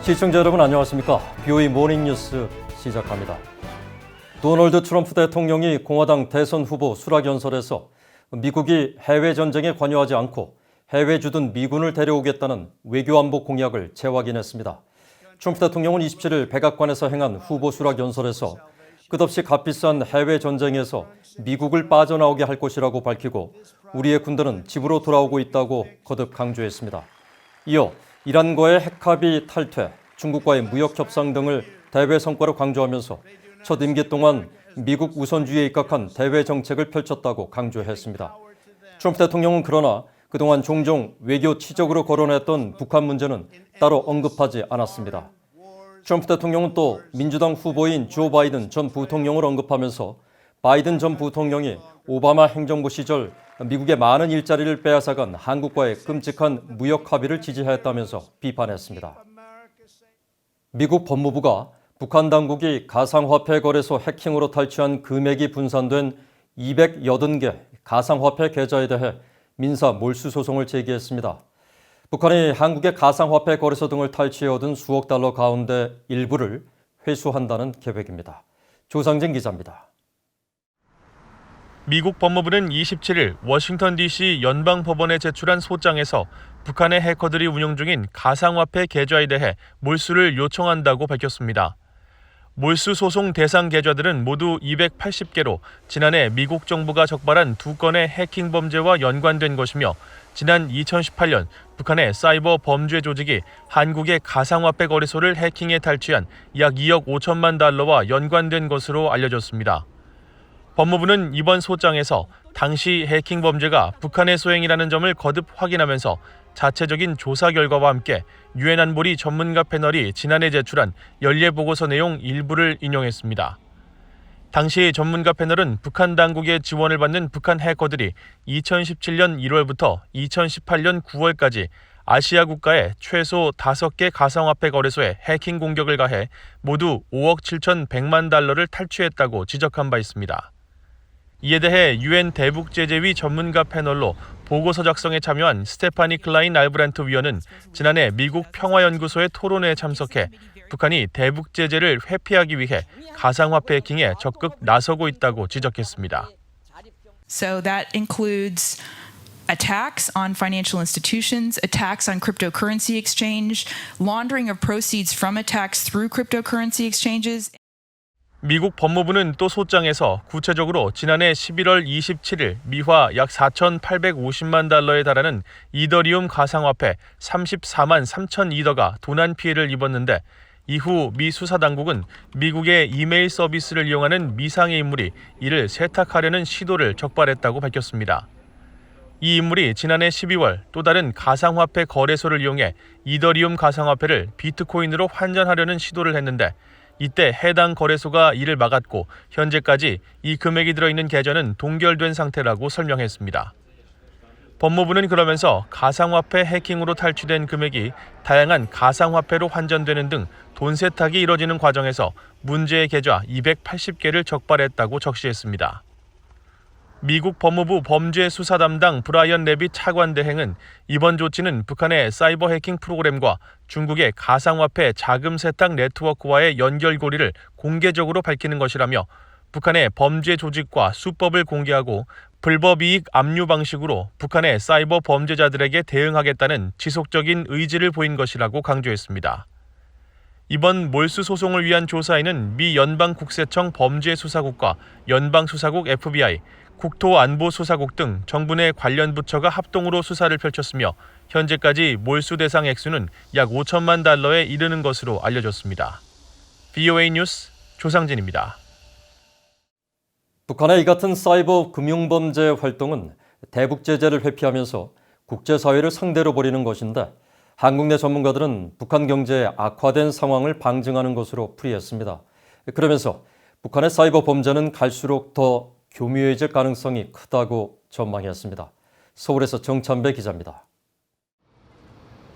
시청자 여러분 안녕하십니까? BOE 모닝뉴스 시작합니다. 도널드 트럼프 대통령이 공화당 대선 후보 수락연설에서 미국이 해외 전쟁에 관여하지 않고 해외 주둔 미군을 데려오겠다는 외교안보 공약을 재확인했습니다. 트럼프 대통령은 27일 백악관에서 행한 후보 수락연설에서 끝없이 값비싼 해외 전쟁에서 미국을 빠져나오게 할 것이라고 밝히고 우리의 군대는 집으로 돌아오고 있다고 거듭 강조했습니다. 이어 이란과의 핵합의 탈퇴, 중국과의 무역 협상 등을 대외 성과로 강조하면서 첫 임기 동안 미국 우선주의에 입각한 대외 정책을 펼쳤다고 강조했습니다. 트럼프 대통령은 그러나 그동안 종종 외교 치적으로 거론했던 북한 문제는 따로 언급하지 않았습니다. 트럼프 대통령은 또 민주당 후보인 조 바이든 전 부통령을 언급하면서 바이든 전 부통령이 오바마 행정부 시절 미국의 많은 일자리를 빼앗아간 한국과의 끔찍한 무역 합의를 지지했다면서 비판했습니다. 미국 법무부가 북한 당국이 가상화폐 거래소 해킹으로 탈취한 금액이 분산된 280개 가상화폐 계좌에 대해 민사 몰수 소송을 제기했습니다. 북한이 한국의 가상화폐 거래소 등을 탈취해 얻은 수억 달러 가운데 일부를 회수한다는 계획입니다. 조상진 기자입니다. 미국 법무부는 27일 워싱턴 DC 연방법원에 제출한 소장에서 북한의 해커들이 운영 중인 가상화폐 계좌에 대해 몰수를 요청한다고 밝혔습니다. 몰수 소송 대상 계좌들은 모두 280개로 지난해 미국 정부가 적발한 2건의 해킹 범죄와 연관된 것이며 지난 2018년 북한의 사이버 범죄 조직이 한국의 가상화폐 거래소를 해킹해 탈취한 약 2억 5천만 달러와 연관된 것으로 알려졌습니다. 법무부는 이번 소장에서 당시 해킹 범죄가 북한의 소행이라는 점을 거듭 확인하면서 자체적인 조사 결과와 함께 유엔 안보리 전문가 패널이 지난해 제출한 연례 보고서 내용 일부를 인용했습니다. 당시 전문가 패널은 북한 당국의 지원을 받는 북한 해커들이 2017년 1월부터 2018년 9월까지 아시아 국가의 최소 5개 가상화폐 거래소에 해킹 공격을 가해 모두 5억 7,100만 달러를 탈취했다고 지적한 바 있습니다. 이에 대해 유엔 대북제재위 전문가 패널로 보고서 작성에 참여한 스테파니 클라인 알브란트 위원은 지난해 미국 평화연구소의 토론회에 참석해 북한이 대북제재를 회피하기 위해 가상화폐 해킹에 적극 나서고 있다고 지적했습니다. So that includes attacks on financial institutions, attacks on cryptocurrency exchange, laundering of proceeds from attacks through cryptocurrency exchanges. 미국 법무부는 또 소장에서 구체적으로 지난해 11월 27일 미화 약 4,850만 달러에 달하는 이더리움 가상화폐 34만 3천 이더가 도난 피해를 입었는데 이후 미 수사당국은 미국의 이메일 서비스를 이용하는 미상의 인물이 이를 세탁하려는 시도를 적발했다고 밝혔습니다. 이 인물이 지난해 12월 또 다른 가상화폐 거래소를 이용해 이더리움 가상화폐를 비트코인으로 환전하려는 시도를 했는데 이때 해당 거래소가 이를 막았고 현재까지 이 금액이 들어있는 계좌는 동결된 상태라고 설명했습니다. 법무부는 그러면서 가상화폐 해킹으로 탈취된 금액이 다양한 가상화폐로 환전되는 등 돈 세탁이 이뤄지는 과정에서 문제의 계좌 280개를 적발했다고 적시했습니다. 미국 법무부 범죄수사 담당 브라이언 레빗 차관 대행은 이번 조치는 북한의 사이버 해킹 프로그램과 중국의 가상화폐 자금 세탁 네트워크와의 연결고리를 공개적으로 밝히는 것이라며 북한의 범죄 조직과 수법을 공개하고 불법 이익 압류 방식으로 북한의 사이버 범죄자들에게 대응하겠다는 지속적인 의지를 보인 것이라고 강조했습니다. 이번 몰수 소송을 위한 조사에는 미 연방국세청 범죄수사국과 연방수사국 FBI, 국토안보수사국 등 정부 내 관련 부처가 합동으로 수사를 펼쳤으며 현재까지 몰수 대상 액수는 약 5천만 달러에 이르는 것으로 알려졌습니다. BOA 뉴스 조상진입니다. 북한의 이 같은 사이버 금융범죄 활동은 대북 제재를 회피하면서 국제사회를 상대로 벌이는 것인데 한국 내 전문가들은 북한 경제의 악화된 상황을 방증하는 것으로 풀이했습니다. 그러면서 북한의 사이버 범죄는 갈수록 더 교묘해질 가능성이 크다고 전망했습니다. 서울에서 정찬배 기자입니다.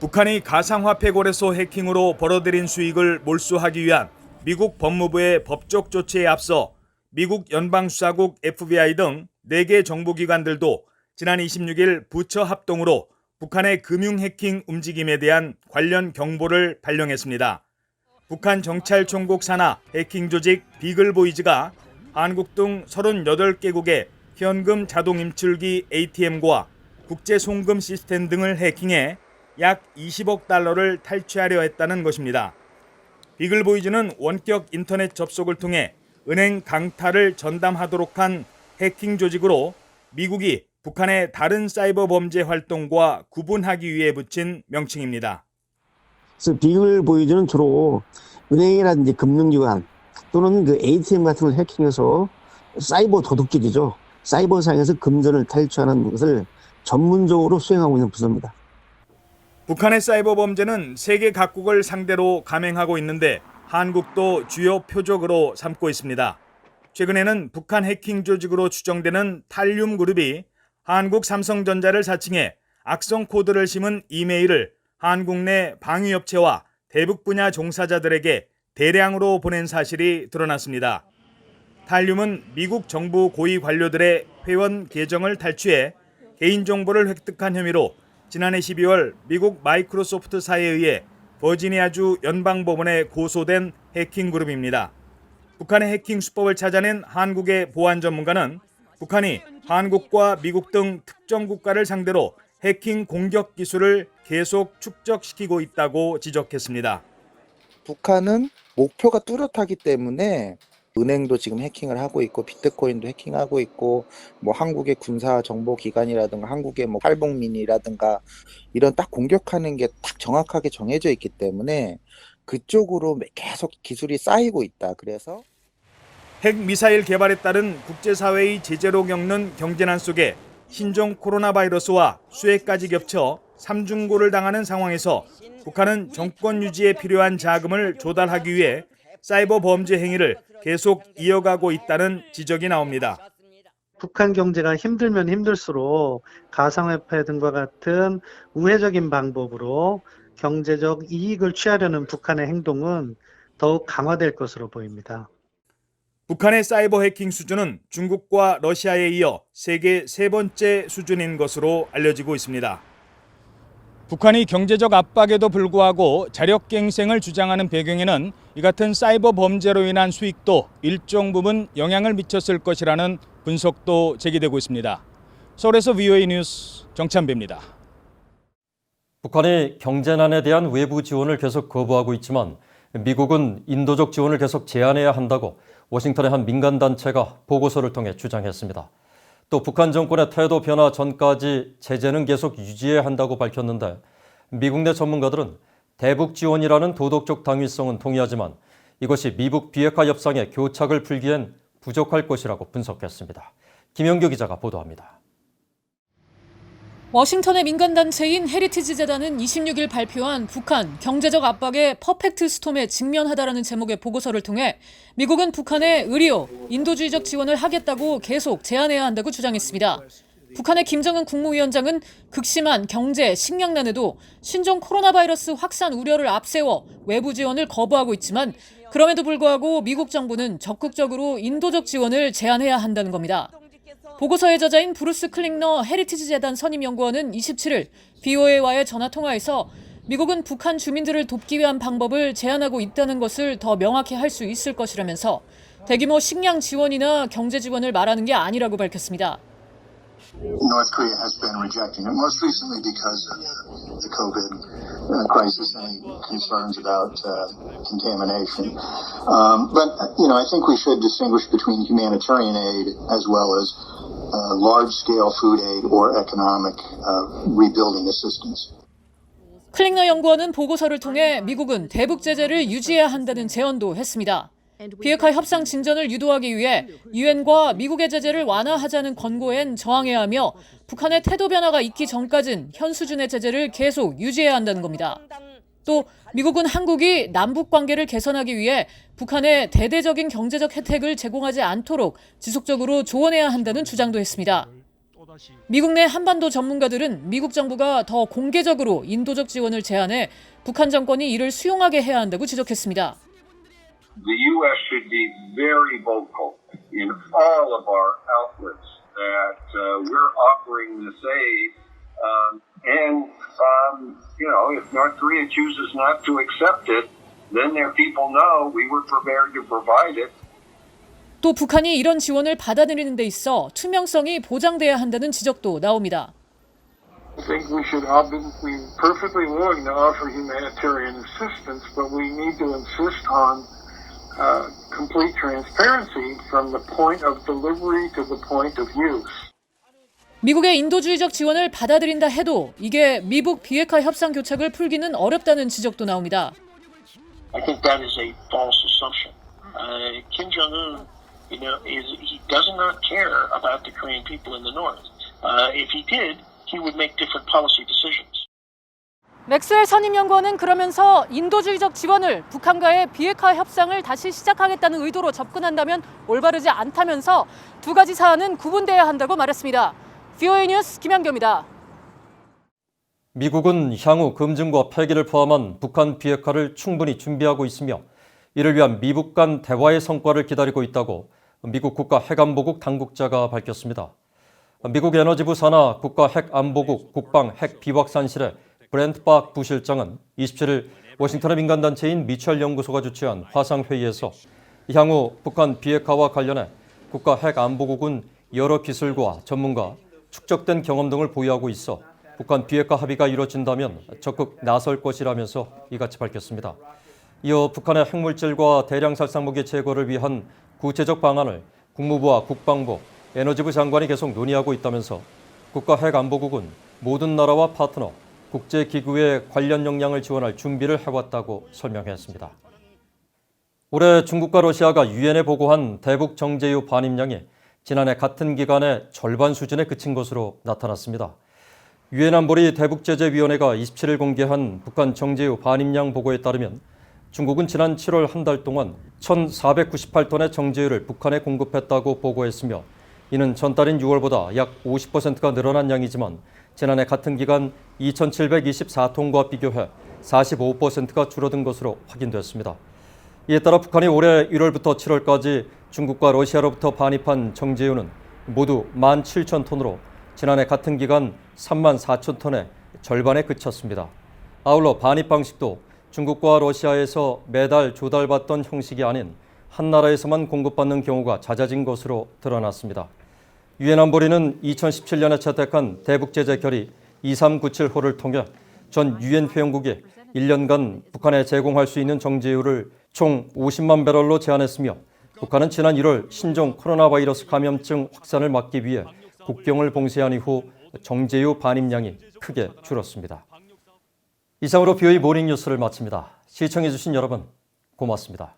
북한이 가상화폐 거래소 해킹으로 벌어들인 수익을 몰수하기 위한 미국 법무부의 법적 조치에 앞서 미국 연방수사국 FBI 등 4개 정부기관들도 지난 26일 부처 합동으로 북한의 금융 해킹 움직임에 대한 관련 경보를 발령했습니다. 북한 정찰총국 산하 해킹 조직 비글보이즈가 한국 등 38개국의 현금 자동 인출기 ATM과 국제 송금 시스템 등을 해킹해 약 20억 달러를 탈취하려 했다는 것입니다. 비글보이즈는 원격 인터넷 접속을 통해 은행 강탈을 전담하도록 한 해킹 조직으로 미국이 북한의 다른 사이버 범죄 활동과 구분하기 위해 붙인 명칭입니다. 그래서 비글보이즈는 주로 은행이라든지 금융기관 또는 그 ATM 같은 걸 해킹해서 사이버 도둑질이죠. 사이버상에서 금전을 탈취하는 것을 전문적으로 수행하고 있는 부서입니다. 북한의 사이버 범죄는 세계 각국을 상대로 감행하고 있는데 한국도 주요 표적으로 삼고 있습니다. 최근에는 북한 해킹 조직으로 추정되는 탈륨 그룹이 한국 삼성전자를 사칭해 악성 코드를 심은 이메일을 한국 내 방위업체와 대북 분야 종사자들에게 대량으로 보낸 사실이 드러났습니다. 탈륨은 미국 정부 고위 관료들의 회원 계정을 탈취해 개인정보를 획득한 혐의로 지난해 12월 미국 마이크로소프트사에 의해 버지니아주 연방법원에 고소된 해킹 그룹입니다. 북한의 해킹 수법을 찾아낸 한국의 보안 전문가는 북한이 한국과 미국 등 특정 국가를 상대로 해킹 공격 기술을 계속 축적시키고 있다고 지적했습니다. 북한은 목표가 뚜렷하기 때문에 은행도 지금 해킹을 하고 있고 비트코인도 해킹하고 있고 뭐 한국의 군사 정보 기관이라든가 한국의 뭐 탈북민이라든가 이런 딱 공격하는 게 딱 정확하게 정해져 있기 때문에 그쪽으로 계속 기술이 쌓이고 있다. 그래서 핵미사일 개발에 따른 국제사회의 제재로 겪는 경제난 속에 신종 코로나 바이러스와 수해까지 겹쳐 삼중고를 당하는 상황에서 북한은 정권 유지에 필요한 자금을 조달하기 위해 사이버 범죄 행위를 계속 이어가고 있다는 지적이 나옵니다. 북한 경제가 힘들면 힘들수록 가상화폐 등과 같은 우회적인 방법으로 경제적 이익을 취하려는 북한의 행동은 더욱 강화될 것으로 보입니다. 북한의 사이버 해킹 수준은 중국과 러시아에 이어 세계 세 번째 수준인 것으로 알려지고 있습니다. 북한이 경제적 압박에도 불구하고 자력갱생을 주장하는 배경에는 이 같은 사이버 범죄로 인한 수익도 일정 부분 영향을 미쳤을 것이라는 분석도 제기되고 있습니다. 서울에서 VOA 뉴스 정찬배입니다. 북한이 경제난에 대한 외부 지원을 계속 거부하고 있지만 미국은 인도적 지원을 계속 제한해야 한다고 워싱턴의 한 민간단체가 보고서를 통해 주장했습니다. 또 북한 정권의 태도 변화 전까지 제재는 계속 유지해야 한다고 밝혔는데 미국 내 전문가들은 대북 지원이라는 도덕적 당위성은 동의하지만 이것이 미북 비핵화 협상의 교착을 풀기엔 부족할 것이라고 분석했습니다. 김영규 기자가 보도합니다. 워싱턴의 민간단체인 헤리티지 재단은 26일 발표한 북한 경제적 압박의 퍼펙트 스톰에 직면하다라는 제목의 보고서를 통해 미국은 북한의 의료, 인도주의적 지원을 하겠다고 계속 제한해야 한다고 주장했습니다. 북한의 김정은 국무위원장은 극심한 경제, 식량난에도 신종 코로나 바이러스 확산 우려를 앞세워 외부 지원을 거부하고 있지만 그럼에도 불구하고 미국 정부는 적극적으로 인도적 지원을 제한해야 한다는 겁니다. 보고서의 저자인 브루스 클링너 헤리티지 재단 선임연구원은 27일 BOA와의 전화통화에서 미국은 북한 주민들을 돕기 위한 방법을 제한하고 있다는 것을 더 명확히 할 수 있을 것이라면서 대규모 식량 지원이나 경제 지원을 말하는 게 아니라고 밝혔습니다. North Korea has been rejecting it, most recently because of the COVID crisis and concerns about contamination. But, I think we should distinguish between humanitarian aid as well as large-scale food aid or economic rebuilding assistance. 클링너 연구원은 보고서를 통해 미국은 대북 제재를 유지해야 한다는 제언도 했습니다. 비핵화 협상 진전을 유도하기 위해 유엔과 미국의 제재를 완화하자는 권고엔 저항해야 하며 북한의 태도 변화가 있기 전까진 현 수준의 제재를 계속 유지해야 한다는 겁니다. 또 미국은 한국이 남북 관계를 개선하기 위해 북한에 대대적인 경제적 혜택을 제공하지 않도록 지속적으로 조언해야 한다는 주장도 했습니다. 미국 내 한반도 전문가들은 미국 정부가 더 공개적으로 인도적 지원을 제안해 북한 정권이 이를 수용하게 해야 한다고 지적했습니다. The U.S. should be very vocal in all of our outlets that we're offering this aid And, if North Korea chooses not to accept it, then their people know we were prepared to provide it. 또 북한이 이런 지원을 받아들이는 데 있어 투명성이 보장돼야 한다는 지적도 나옵니다. I think we should be perfectly willing to offer humanitarian assistance, but we need to insist on complete transparency from the point of delivery to the point of use. 미국의 인도주의적 지원을 받아들인다 해도 이게 미북 비핵화 협상 교착을 풀기는 어렵다는 지적도 나옵니다. I think that is a false assumption. Kim Jong-un, he does not care about the Korean people in the north. If he did, he would make different policy decisions. 맥스웰 선임연구원은 그러면서 인도주의적 지원을 북한과의 비핵화 협상을 다시 시작하겠다는 의도로 접근한다면 올바르지 않다면서 두 가지 사안은 구분돼야 한다고 말했습니다. VOA 뉴스 김양교입니다. 미국은 향후 금증과 폐기를 포함한 북한 비핵화를 충분히 준비하고 있으며 이를 위한 미북 간 대화의 성과를 기다리고 있다고 미국 국가핵안보국 당국자가 밝혔습니다. 미국 에너지부 산하 국가핵안보국 국방핵비확산실의 브렌트 박 부실장은 27일 워싱턴의 민간단체인 미첼 연구소가 주최한 화상회의에서 향후 북한 비핵화와 관련해 국가핵안보국은 여러 기술과 전문가, 축적된 경험 등을 보유하고 있어 북한 비핵화 합의가 이뤄진다면 적극 나설 것이라면서 이같이 밝혔습니다. 이어 북한의 핵물질과 대량 살상무기 제거를 위한 구체적 방안을 국무부와 국방부, 에너지부 장관이 계속 논의하고 있다면서 국가핵안보국은 모든 나라와 파트너, 국제기구의 관련 역량을 지원할 준비를 해왔다고 설명했습니다. 올해 중국과 러시아가 유엔에 보고한 대북 정제유 반입량이 지난해 같은 기간의 절반 수준에 그친 것으로 나타났습니다. 유엔 안보리 대북제재위원회가 27일 공개한 북한 정제유 반입량 보고에 따르면 중국은 지난 7월 한 달 동안 1,498톤의 정제유를 북한에 공급했다고 보고했으며 이는 전달인 6월보다 약 50%가 늘어난 양이지만 지난해 같은 기간 2,724톤과 비교해 45%가 줄어든 것으로 확인됐습니다. 이에 따라 북한이 올해 1월부터 7월까지 중국과 러시아로부터 반입한 정제유는 모두 17,000톤으로 지난해 같은 기간 34,000톤의 절반에 그쳤습니다. 아울러 반입 방식도 중국과 러시아에서 매달 조달받던 형식이 아닌 한 나라에서만 공급받는 경우가 잦아진 것으로 드러났습니다. 유엔 안보리는 2017년에 채택한 대북제재 결의 2397호를 통해 전 유엔 회원국이 1년간 북한에 제공할 수 있는 정제유를 총 50만 배럴로 제한했으며 북한은 지난 1월 신종 코로나 바이러스 감염증 확산을 막기 위해 국경을 봉쇄한 이후 정제유 반입량이 크게 줄었습니다. 이상으로 VOA 모닝 뉴스를 마칩니다. 시청해주신 여러분 고맙습니다.